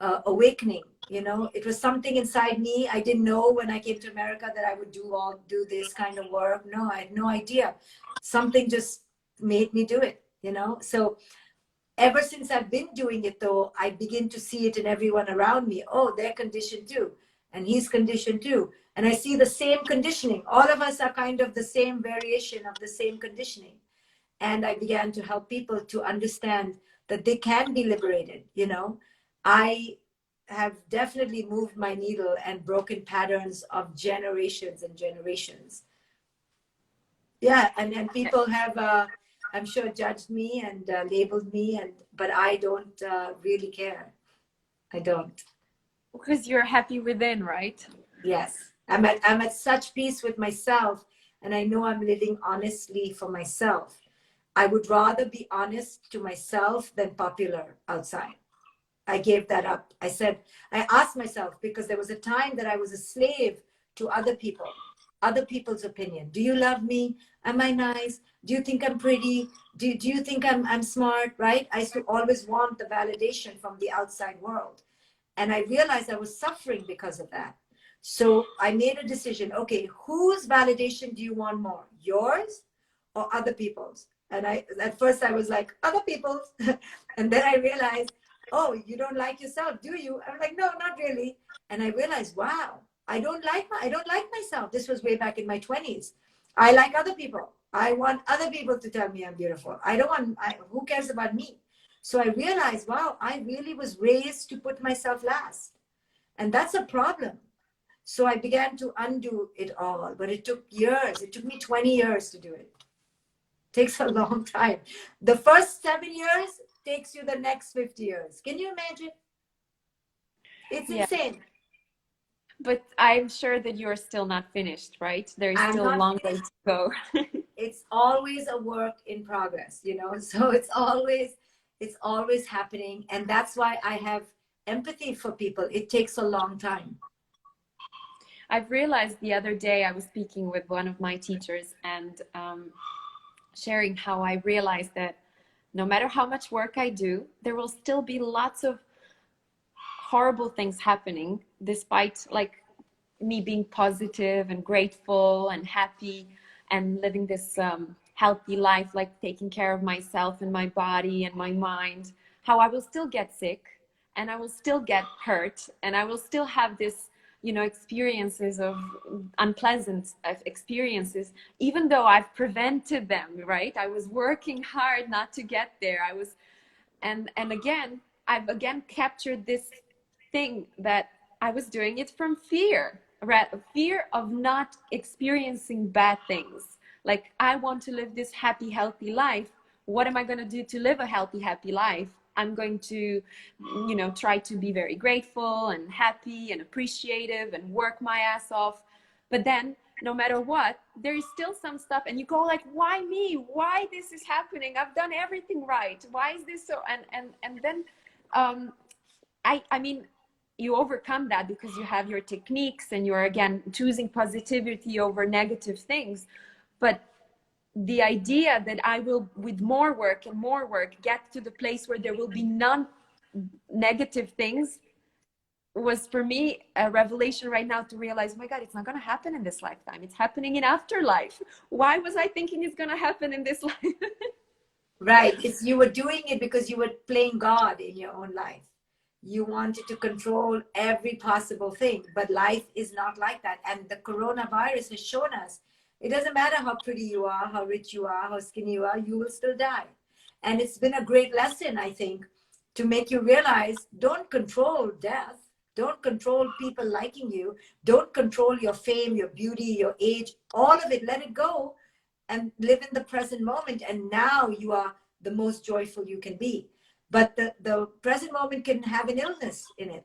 awakening You know, it was something inside me. I didn't know when I came to America that I would do this kind of work. No, I had no idea. Something just made me do it, you know. So ever since I've been doing it, though, I begin to see it in everyone around me. Oh, they're conditioned too, and he's conditioned too. And I see the same conditioning. All of us are kind of the same variation of the same conditioning. And I began to help people to understand that they can be liberated. You know, I have definitely moved my needle and broken patterns of generations and generations. Yeah, and people have, I'm sure, judged me and labeled me, but I don't really care. I don't. Because you're happy within, right? Yes, I'm at such peace with myself, and I know I'm living honestly for myself. I would rather be honest to myself than popular outside. I gave that up. I asked myself, because there was a time that I was a slave to other people's opinion. Do you love me? Am I nice? Do you think I'm pretty? Do you think I'm smart? Right? I used to always want the validation from the outside world. And I realized I was suffering because of that. So I made a decision. Okay, whose validation do you want more? Yours or other people's? And at first I was like, other people's. And then I realized, oh, you don't like yourself, do you? I'm like, no, not really. And I realized, wow, I don't like myself. This was way back in my 20s. I like other people. I want other people to tell me I'm beautiful. I don't want, who cares about me? So I realized, wow, I really was raised to put myself last. And that's a problem. So I began to undo it all, but it took years. It took me 20 years to do it. Takes a long time. The first 7 years takes you the next 50 years. Can you imagine? It's Yeah. insane. But I'm sure that you're still not finished, right? There is I'm still a not long way finished. to go. It's always a work in progress, you know. So it's always happening. And that's why I have empathy for people. It takes a long time. I've realized the other day I was speaking with one of my teachers and sharing how I realized that no matter how much work I do, there will still be lots of horrible things happening despite like me being positive and grateful and happy and living this healthy life, like taking care of myself and my body and my mind, how I will still get sick and I will still get hurt and I will still have this, you know, experiences of unpleasant experiences, even though I've prevented them, right? I was working hard not to get there. I was, and again, I've again captured this thing that I was doing it from fear, right? Fear of not experiencing bad things. Like, I want to live this happy, healthy life. What am I going to do to live a healthy, happy life? I'm going to, you know, try to be very grateful and happy and appreciative and work my ass off. But then, no matter what, there is still some stuff, and you go like, why me? Why this is happening? I've done everything right. Why is this so? And then, I mean, you overcome that because you have your techniques and you're again choosing positivity over negative things. But the idea that I will, with more work and more work, get to the place where there will be none negative things was for me a revelation right now, to realize, oh my God, it's not going to happen in this lifetime. It's happening in afterlife. Why was I thinking it's going to happen in this life? Right. It's, you were doing it because you were playing God in your own life. You wanted to control every possible thing, but life is not like that. And the coronavirus has shown us it doesn't matter how pretty you are, how rich you are, how skinny you are, you will still die. And it's been a great lesson, I think, to make you realize, don't control death. Don't control people liking you. Don't control your fame, your beauty, your age, all of it. Let it go and live in the present moment. And now you are the most joyful you can be. But the present moment can have an illness in it.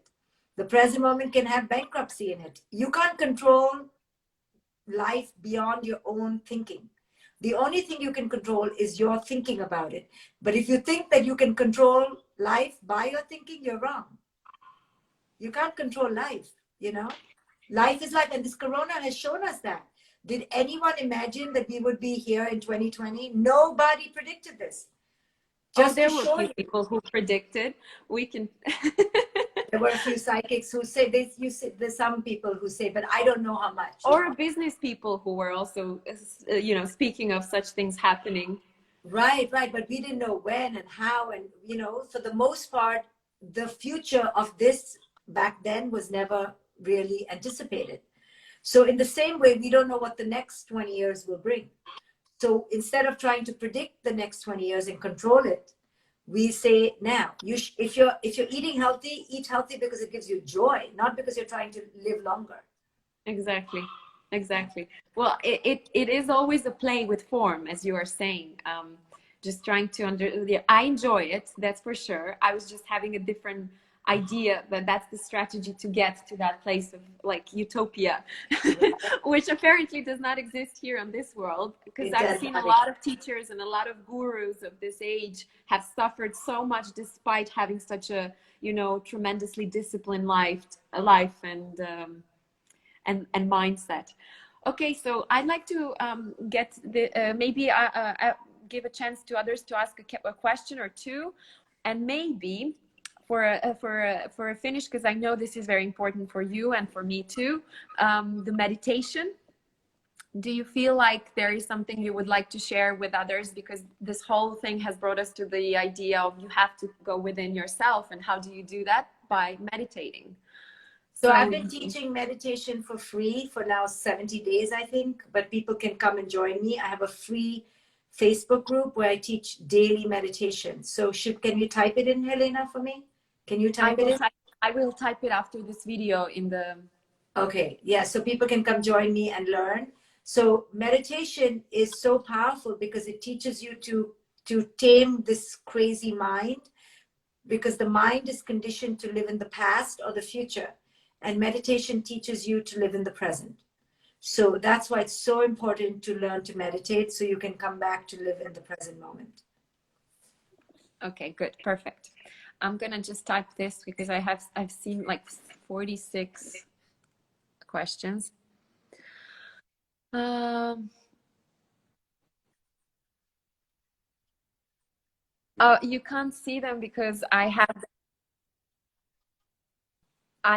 The present moment can have bankruptcy in it. You can't control life beyond your own thinking. The only thing you can control is your thinking about it. But if you think that you can control life by your thinking, you're wrong. You can't control life, you know? Life is life, and this corona has shown us that. Did anyone imagine that we would be here in 2020? Nobody predicted this. Oh, Just there to were show few you. people who predicted. We can There were a few psychics who say this. There's some people who say, but I don't know how much. Or business people who were also, you know, speaking of such things happening. Right, right. But we didn't know when and how. And, you know, for the most part, the future of this back then was never really anticipated. So in the same way, we don't know what the next 20 years will bring. So instead of trying to predict the next 20 years and control it, we say now, if you're eating healthy, eat healthy because it gives you joy, not because you're trying to live longer. Exactly. Exactly. Well, it is always a play with form, as you are saying. Just trying to I enjoy it, that's for sure. I was just having a different idea that that's the strategy to get to that place of like utopia, which apparently does not exist here in this world, because I've seen a lot of teachers and a lot of gurus of this age have suffered so much despite having such a, you know, tremendously disciplined life and mindset. Okay, so I'd like to get the maybe give a chance to others to ask a question or two, and maybe for a finish, because I know this is very important for you and for me too, the meditation. Do you feel like there is something you would like to share with others? Because this whole thing has brought us to the idea of you have to go within yourself, and how do you do that? By meditating. So I've been teaching meditation for free for now 70 days, I think, but people can come and join me. I have a free Facebook group where I teach daily meditation. So can you type it in, Halina, for me? Can you type it in? I will type it after this video in the... Okay, yeah, so people can come join me and learn. So meditation is so powerful because it teaches you to tame this crazy mind, because the mind is conditioned to live in the past or the future. And meditation teaches you to live in the present. So that's why it's so important to learn to meditate, so you can come back to live in the present moment. Okay, good, perfect. I'm gonna just type this because I've seen like 46 questions. Oh, you can't see them because I have...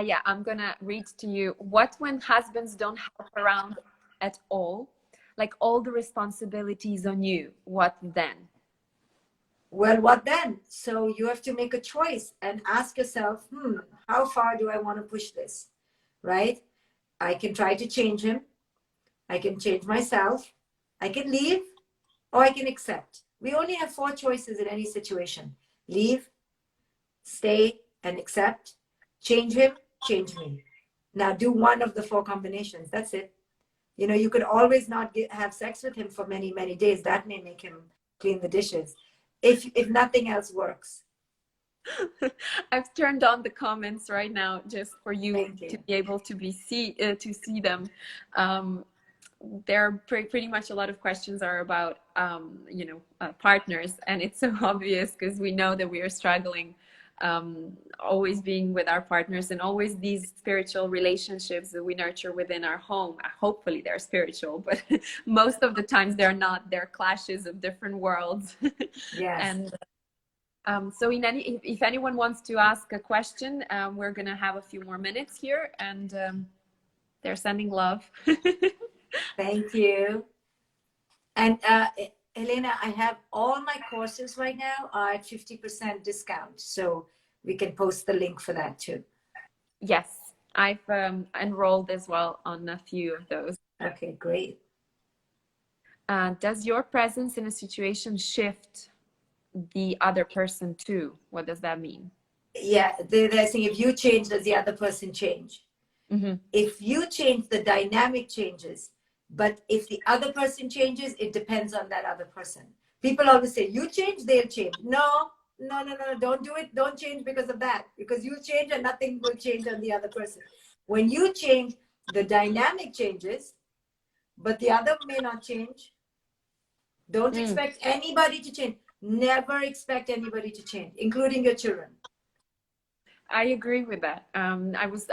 yeah, I'm gonna read to you. What when husbands don't help around at all? Like all the responsibilities on you, what then? Well, what then? So you have to make a choice and ask yourself, how far do I want to push this? Right? I can try to change him. I can change myself. I can leave, or I can accept. We only have 4 choices in any situation: leave, stay, and accept. Change him, change me. Now do one of the 4 combinations. That's it. You know, you could always not have sex with him for many, many days. That may make him clean the dishes. If nothing else works. I've turned on the comments right now just for you to be able to see them. There are pretty much a lot of questions are about partners, and it's so obvious because we know that we are struggling always being with our partners, and always these spiritual relationships that we nurture within our home. Hopefully they're spiritual, but most of the times they're not. They're clashes of different worlds. Yes. And so if anyone wants to ask a question, we're gonna have a few more minutes here, and they're sending love. Thank you. And Halina, I have all my courses right now are at 50% discount. So we can post the link for that too. Yes, I've enrolled as well on a few of those. Okay, great. Does your presence in a situation shift the other person too? What does that mean? Yeah, they're saying if you change, does the other person change? Mm-hmm. If you change, the dynamic changes. But if the other person changes, it depends on that other person. People always say, you change, they'll change. No, don't do it. Don't change because of that. Because you change and nothing will change on the other person. When you change, the dynamic changes, but the other may not change. Don't expect anybody to change. Never expect anybody to change, including your children. I agree with that. I was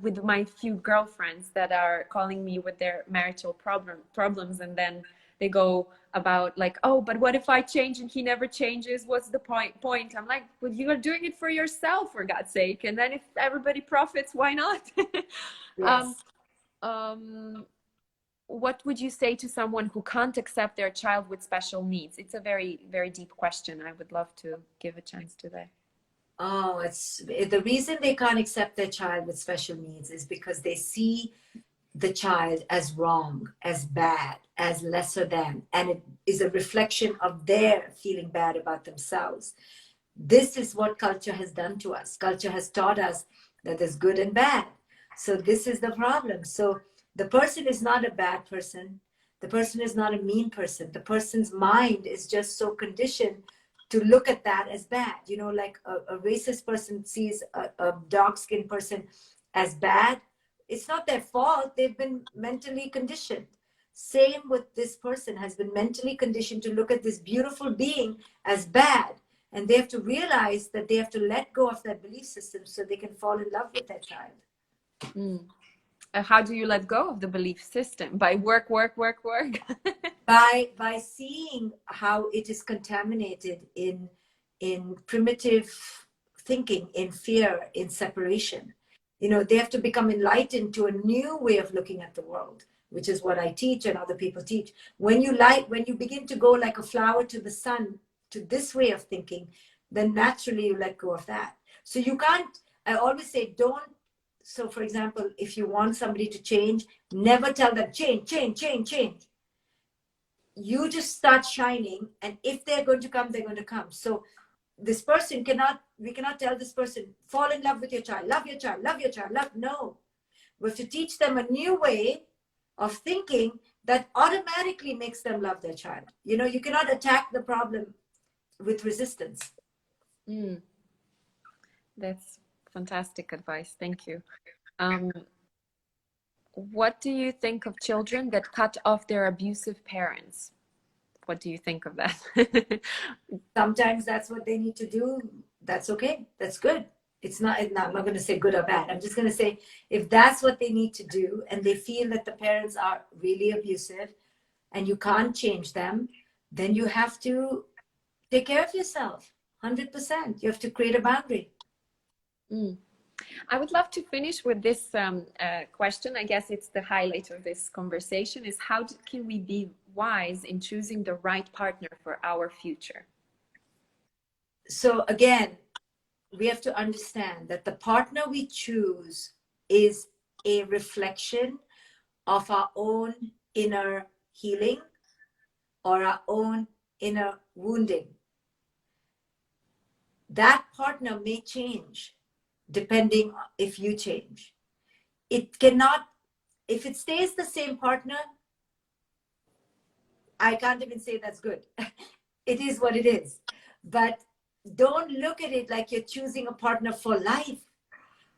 with my few girlfriends that are calling me with their marital problems, and then they go about like, oh, but what if I change and he never changes? What's the point? I'm like, well, you are doing it for yourself, for God's sake. And then if everybody profits, why not? um, Yes. um, what would you say to someone who can't accept their child with special needs? It's a very, very deep question. I would love to give a chance to that. Oh, it's the reason they can't accept their child with special needs is because they see the child as wrong, as bad, as lesser than, and it is a reflection of their feeling bad about themselves. This is what culture has done to us. Culture has taught us that there's good and bad. So this is the problem. So the person is not a bad person. The person is not a mean person. The person's mind is just so conditioned to look at that as bad. You know, like a racist person sees a dark-skinned person as bad. It's not their fault. They've been mentally conditioned. Same with this person has been mentally conditioned to look at this beautiful being as bad. And they have to realize that they have to let go of that belief system so they can fall in love with their child. Mm. How do you let go of the belief system? By work, work, work, work? By seeing how it is contaminated in primitive thinking, in fear, in separation. You know, they have to become enlightened to a new way of looking at the world, which is what I teach and other people teach. When you begin to go like a flower to the sun, to this way of thinking, then naturally you let go of that. So you can't, I always say, don't. So for example, if you want somebody to change, never tell them change, change, change, change. You just start shining, and if they're going to come, they're going to come. So this person we cannot tell this person, fall in love with your child, love your child, love your child, love. No, we have to teach them a new way of thinking that automatically makes them love their child. You know, you cannot attack the problem with resistance. Mm, that's fantastic advice. Thank you. What do you think of children that cut off their abusive parents? What do you think of that? Sometimes that's what they need to do. That's okay. That's good. I'm not going to say good or bad. I'm just going to say if that's what they need to do and they feel that the parents are really abusive and you can't change them, then you have to take care of yourself 100%. You have to create a boundary. Mm. I would love to finish with this question. I guess it's the highlight of this conversation is can we be wise in choosing the right partner for our future? So again, we have to understand that the partner we choose is a reflection of our own inner healing or our own inner wounding. That partner may change depending if you change. It cannot, if it stays the same partner, I can't even say that's good. It is what it is. But don't look at it like you're choosing a partner for life.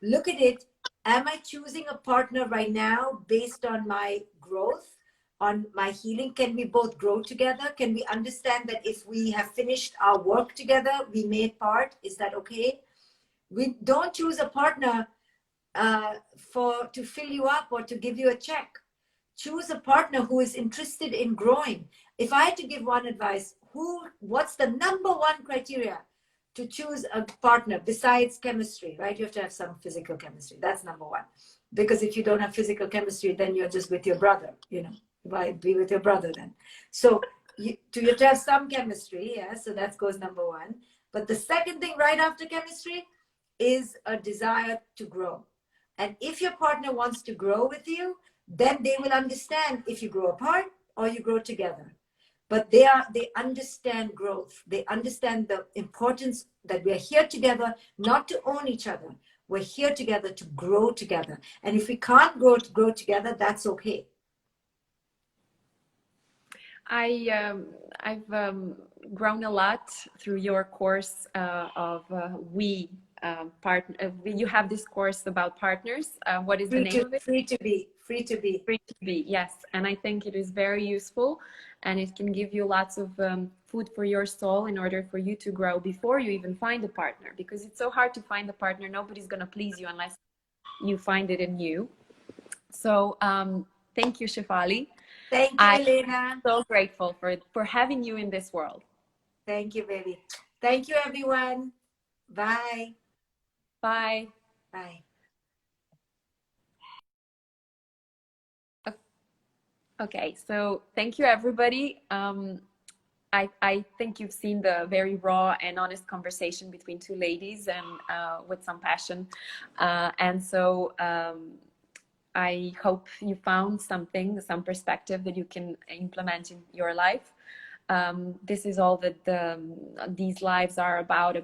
Look at it, am I choosing a partner right now based on my growth, on my healing? Can we both grow together? Can we understand that if we have finished our work together, we may part? Is that okay? We don't choose a partner to fill you up or to give you a check. Choose a partner who is interested in growing. If I had to give one advice, what's the number one criteria to choose a partner besides chemistry, right? You have to have some physical chemistry. That's number one. Because if you don't have physical chemistry, then you're just with your brother, you know. Why be with your brother then? So you have to have some chemistry, yeah. So that goes number one. But the second thing right after chemistry is a desire to grow. And if your partner wants to grow with you, then they will understand if you grow apart or you grow together. But they understand growth. They understand the importance that we are here together, not to own each other. We're here together to grow together. And if we can't grow together, that's okay. I've grown a lot through your course of you have this course about partners. What is the name of it? Free to be. Free to be. Free to be, yes. And I think it is very useful, and it can give you lots of food for your soul in order for you to grow before you even find a partner, because it's so hard to find a partner. Nobody's going to please you unless you find it in you. So thank you, Shefali. Thank you, I'm Halina. so grateful for having you in this world. Thank you, baby. Thank you, everyone. Bye. Bye. Bye. Okay, so thank you, everybody. I think you've seen the very raw and honest conversation between two ladies, and with some passion. And so I hope you found something, some perspective that you can implement in your life. This is all that these lives are about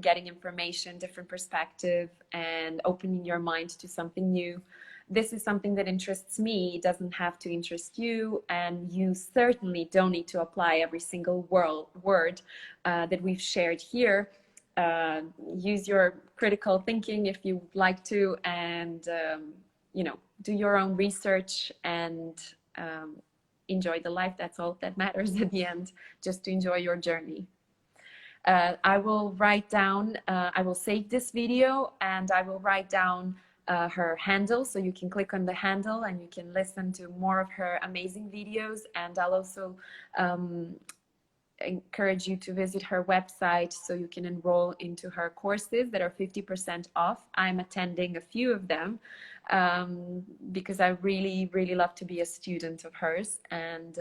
getting information, different perspective, and opening your mind to something new. This is something that interests me. It doesn't have to interest you, and you certainly don't need to apply every single word that we've shared here. Use your critical thinking if you would like to, and you know, do your own research and enjoy the life. That's all that matters at the end, just to enjoy your journey. I will write down, I will save this video, and I will write down her handle, so you can click on the handle and you can listen to more of her amazing videos. And I'll also encourage you to visit her website so you can enroll into her courses that are 50% off. I'm attending a few of them because I really, really love to be a student of hers. And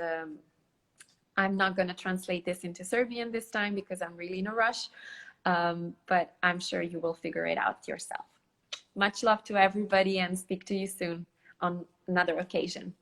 I'm not going to translate this into Serbian this time because I'm really in a rush, but I'm sure you will figure it out yourself. Much love to everybody, and speak to you soon on another occasion.